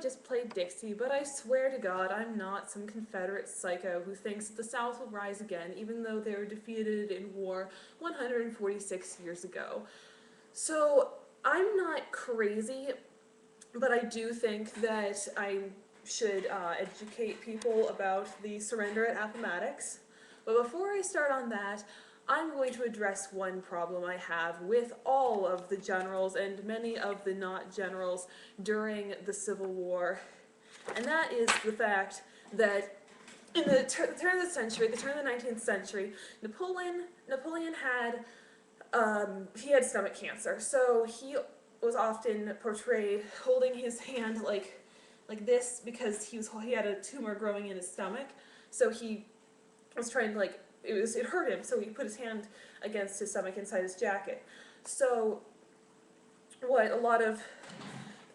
just played Dixie, but I swear to God I'm not some Confederate psycho who thinks the South will rise again even though they were defeated in war 146 years ago. So I'm not crazy, but I do think that I should educate people about the surrender at Appomattox. But before I start on that, I'm going to address one problem I have with all of the generals and many of the not generals during the Civil War. And that is the fact that in the turn of the century, the turn of the 19th century, Napoleon had he had stomach cancer, so he was often portrayed holding his hand like this because he had a tumor growing in his stomach. So he was trying to it hurt him, so he put his hand against his stomach inside his jacket. So what a lot of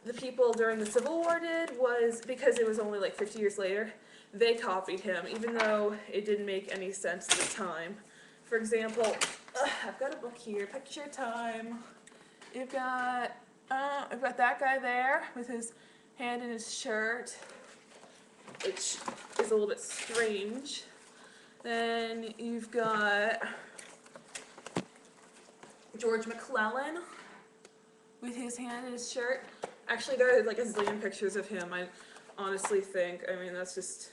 the people during the Civil War did was, because it was only like 50 years later, they copied him, even though it didn't make any sense at the time. For example, I've got a book here, Picture Time. I've got that guy there with his hand in his shirt, which is a little bit strange. Then you've got George McClellan with his hand in his shirt. Actually, there are like a zillion pictures of him, I honestly think. I mean, that's just...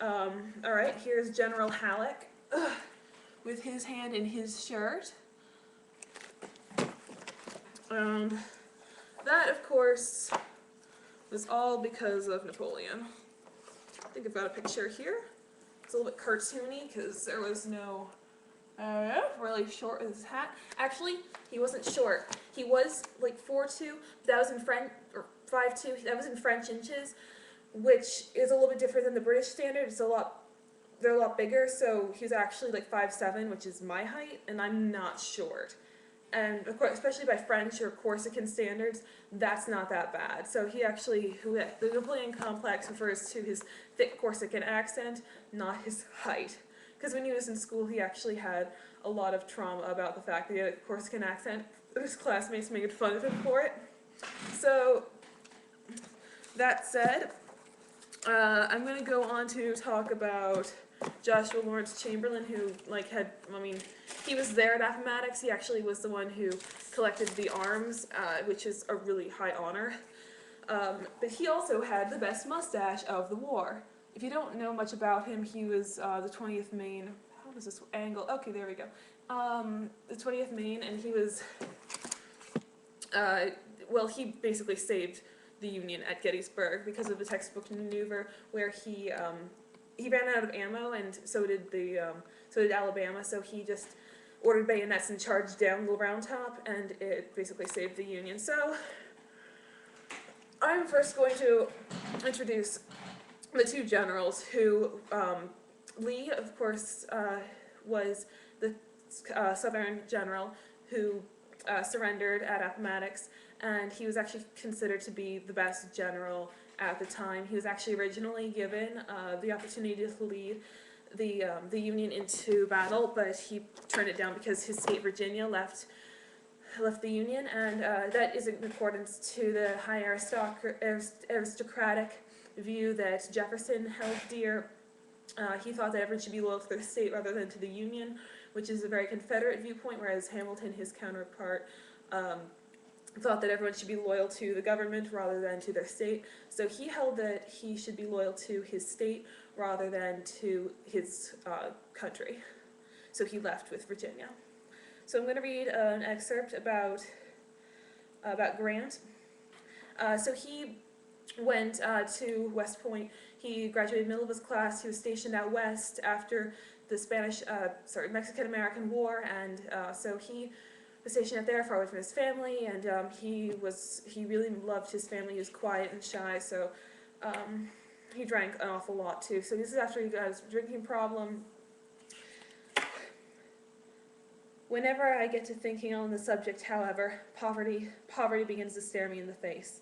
Alright, here's General Halleck with his hand in his shirt. And that, of course, was all because of Napoleon. I think I've got a picture here. It's a little bit cartoony because there was no really short with his hat. Actually, he wasn't short. He was like 4'2", that was in French, or 5'2", that was in French inches, which is a little bit different than the British standard. They're a lot bigger, so he was actually like 5'7", which is my height, and I'm not short. And of course, especially by French or Corsican standards, that's not that bad. So he actually, the Napoleon complex refers to his thick Corsican accent, not his height. Because when he was in school, he actually had a lot of trauma about the fact that he had a Corsican accent. His classmates made fun of him for it. So, that said, I'm going to go on to talk about Joshua Lawrence Chamberlain, who he was there at Appomattox. He actually was the one who collected the arms, which is a really high honor. But he also had the best mustache of the war. If you don't know much about him, he was the 20th Maine. How does this angle? Okay, there we go. The 20th Maine, and he was, he basically saved the Union at Gettysburg because of the textbook maneuver where he ran out of ammo, and so did Alabama. So he just ordered bayonets and charged down the Round Top, and it basically saved the Union. So I'm first going to introduce the two generals who, Lee, of course, was the Southern general who surrendered at Appomattox, and he was actually considered to be the best general at the time. He was actually originally given the opportunity to lead the Union into battle, but he turned it down because his state, Virginia, left the Union, and that is in accordance to the high aristocratic view that Jefferson held dear. He thought that everyone should be loyal to their state rather than to the Union, which is a very Confederate viewpoint, whereas Hamilton, his counterpart, thought that everyone should be loyal to the government rather than to their state. So he held that he should be loyal to his state rather than to his country. So he left with Virginia. So I'm going to read an excerpt about Grant. So he went to West Point. He graduated middle of his class. He was stationed out west after the Mexican-American War, and so he was stationed out there far away from his family, and he really loved his family. He was quiet and shy, so he drank an awful lot too. So this is after he got his drinking problem. Whenever I get to thinking on the subject, however, poverty begins to stare me in the face.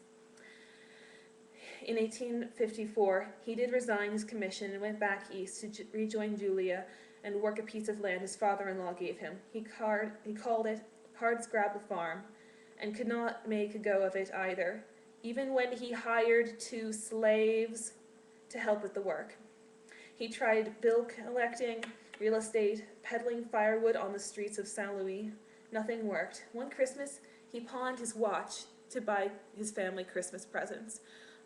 In 1854, he did resign his commission and went back east to rejoin Julia and work a piece of land his father-in-law gave him. He called it Hardscrabble Farm, and could not make a go of it either. even when he hired 2 slaves to help with the work. He tried bill collecting, real estate, peddling firewood on the streets of Saint Louis. Nothing worked. One Christmas, he pawned his watch to buy his family Christmas presents.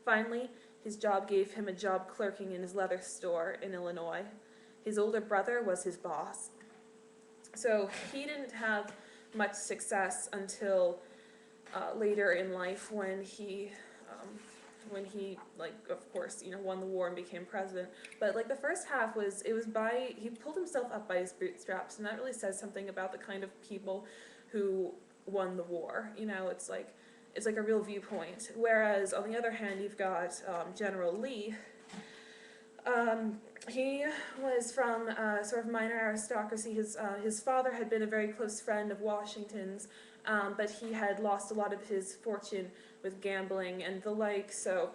Finally, his job gave him a job clerking in his leather store in Illinois. His older brother was his boss. So he didn't have much success until later in life when he like of course won the war and became president. But like the first half he pulled himself up by his bootstraps, and that really says something about the kind of people who won the war. It's like a real viewpoint. Whereas on the other hand, you've got General Lee. He was from sort of minor aristocracy. His father had been a very close friend of Washington's, but he had lost a lot of his fortune with gambling and the like. So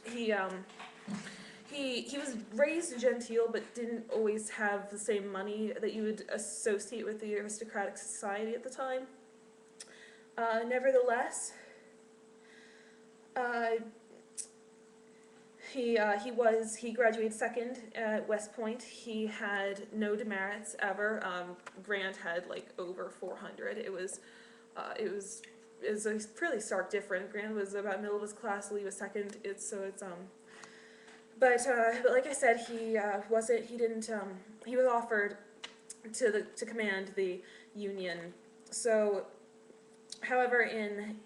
he was raised genteel, but didn't always have the same money that you would associate with the aristocratic society at the time. Nevertheless, he graduated second at West Point. He had no demerits ever. Grant had like over 400. It was a pretty stark difference. Grant was about middle of his class. Lee was second. But like I said, he was offered to command the Union. So, however, in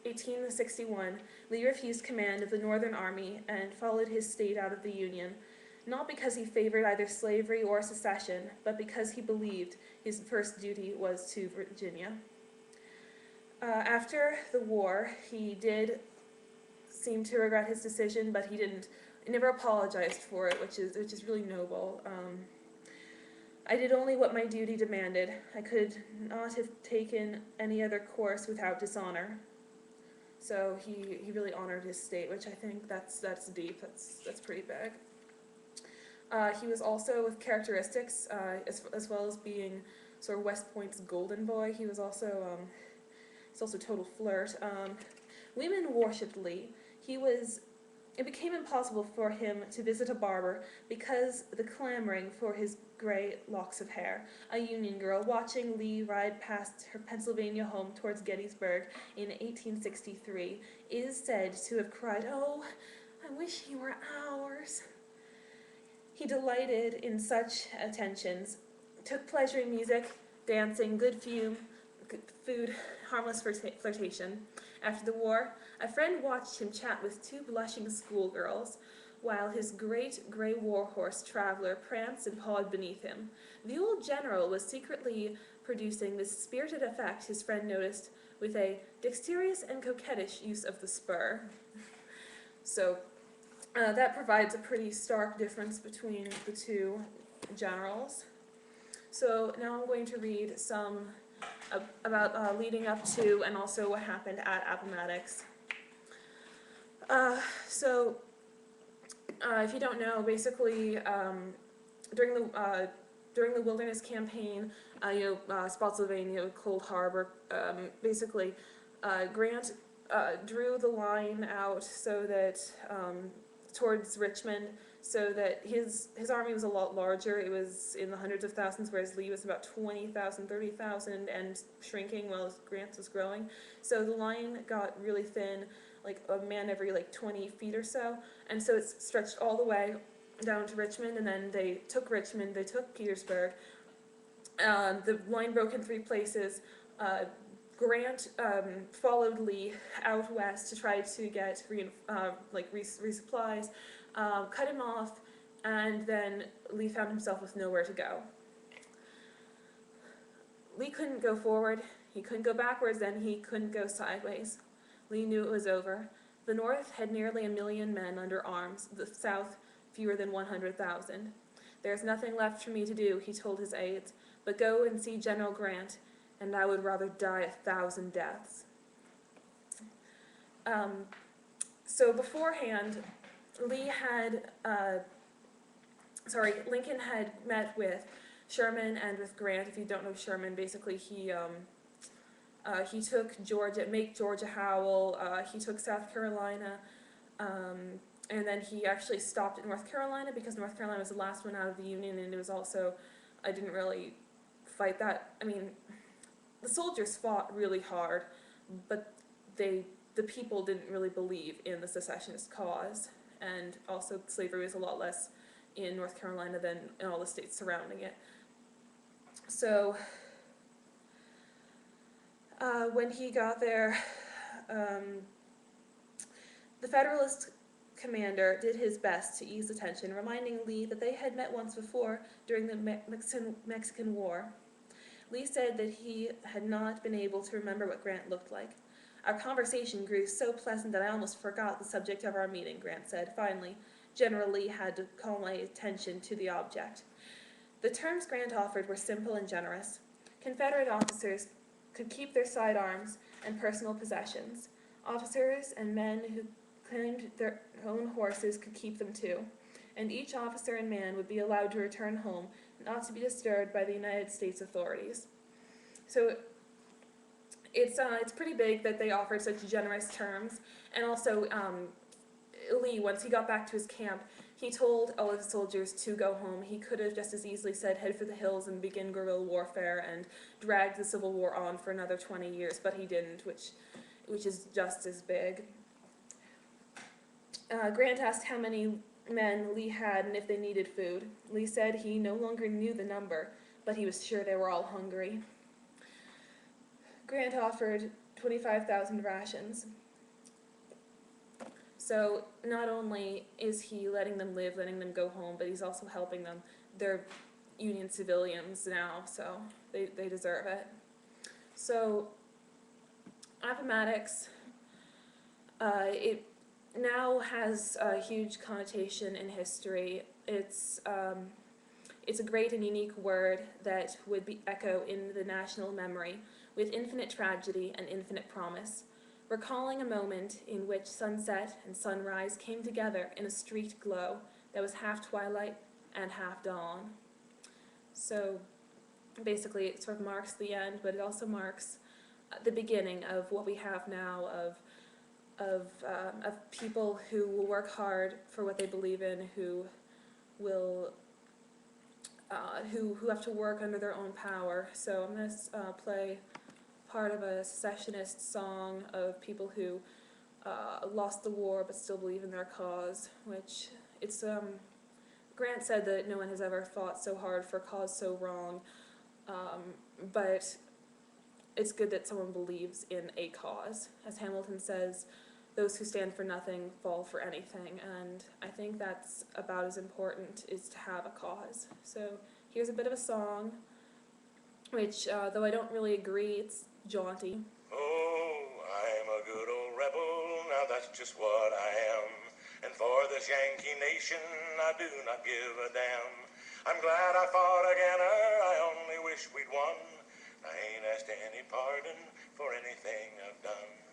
1861, Lee refused command of the Northern Army and followed his state out of the Union, not because he favored either slavery or secession, but because he believed his first duty was to Virginia. After the war, he did seem to regret his decision, but he never apologized for it, which is really noble. I did only what my duty demanded. I could not have taken any other course without dishonor. So he really honored his state, which I think that's deep. That's pretty big. He was also, with characteristics, as well as being sort of West Point's golden boy, he's also a total flirt. Women worshipped Lee. It became impossible for him to visit a barber because the clamoring for his gray locks of hair. A Union girl watching Lee ride past her Pennsylvania home towards Gettysburg in 1863 is said to have cried, "Oh, I wish he were ours." He delighted in such attentions, took pleasure in music, dancing, good food, harmless flirtation. After the war, a friend watched him chat with 2 blushing schoolgirls, while his great gray warhorse Traveler pranced and pawed beneath him. The old general was secretly producing this spirited effect, his friend noticed, with a dexterous and coquettish use of the spur. So that provides a pretty stark difference between the 2 generals. So now I'm going to read some about leading up to and also what happened at Appomattox. If you don't know, basically during the Wilderness Campaign, Spotsylvania, Cold Harbor, Grant drew the line out so that towards Richmond, so that his army was a lot larger. It was in the hundreds of thousands, whereas Lee was about 20,000, 30,000, and shrinking while Grant's was growing. So the line got really thin, like a man every 20 feet or so, and so it stretched all the way down to Richmond, and then they took Richmond, they took Petersburg. The line broke in 3 places. Grant followed Lee out west to try to get resupplies, cut him off, and then Lee found himself with nowhere to go. Lee couldn't go forward, he couldn't go backwards, and he couldn't go sideways. Lee knew it was over. The North had nearly 1 million men under arms, the South fewer than 100,000. "There's nothing left for me to do," he told his aides, "but go and see General Grant, and I would rather die 1,000 deaths." So beforehand, Lincoln had met with Sherman and with Grant. If you don't know Sherman, basically he He took Georgia, make Georgia howl. He took South Carolina, and then he actually stopped at North Carolina because North Carolina was the last one out of the Union, and it was also, I didn't really fight that. I mean, the soldiers fought really hard, but the people didn't really believe in the secessionist cause, and also slavery was a lot less in North Carolina than in all the states surrounding it. So when he got there, the Federalist commander did his best to ease the tension, reminding Lee that they had met once before during the Mexican War. Lee said that he had not been able to remember what Grant looked like. Our conversation grew so pleasant that I almost forgot the subject of our meeting, Grant said. Finally, General Lee had to call my attention to the object. The terms Grant offered were simple and generous. Confederate officers could keep their sidearms and personal possessions. Officers and men who claimed their own horses could keep them too. And each officer and man would be allowed to return home, not to be disturbed by the United States authorities. So it's pretty big that they offered such generous terms. And also, Lee, once he got back to his camp, he told all of the soldiers to go home. He could have just as easily said, head for the hills and begin guerrilla warfare and dragged the Civil War on for another 20 years, but he didn't, which is just as big. Grant asked how many men Lee had and if they needed food. Lee said he no longer knew the number, but he was sure they were all hungry. Grant offered 25,000 rations. So not only is he letting them live, letting them go home, but he's also helping them. They're Union civilians now, so they deserve it. So Appomattox, it now has a huge connotation in history. It's a great and unique word that would echo in the national memory with infinite tragedy and infinite promise, recalling a moment in which sunset and sunrise came together in a street glow that was half twilight and half dawn. So basically it sort of marks the end, but it also marks the beginning of what we have now of people who will work hard for what they believe in, who will who have to work under their own power. So I'm going to play part of a secessionist song of people who lost the war but still believe in their cause, which it's Grant said that no one has ever fought so hard for a cause so wrong, but it's good that someone believes in a cause. As Hamilton says, those who stand for nothing fall for anything, and I think that's about as important, is to have a cause. So here's a bit of a song, which, though I don't really agree, it's jaunty. Oh, I'm a good old rebel, now that's just what I am. And for this Yankee nation, I do not give a damn. I'm glad I fought again, I only wish we'd won. I ain't asked any pardon for anything I've done.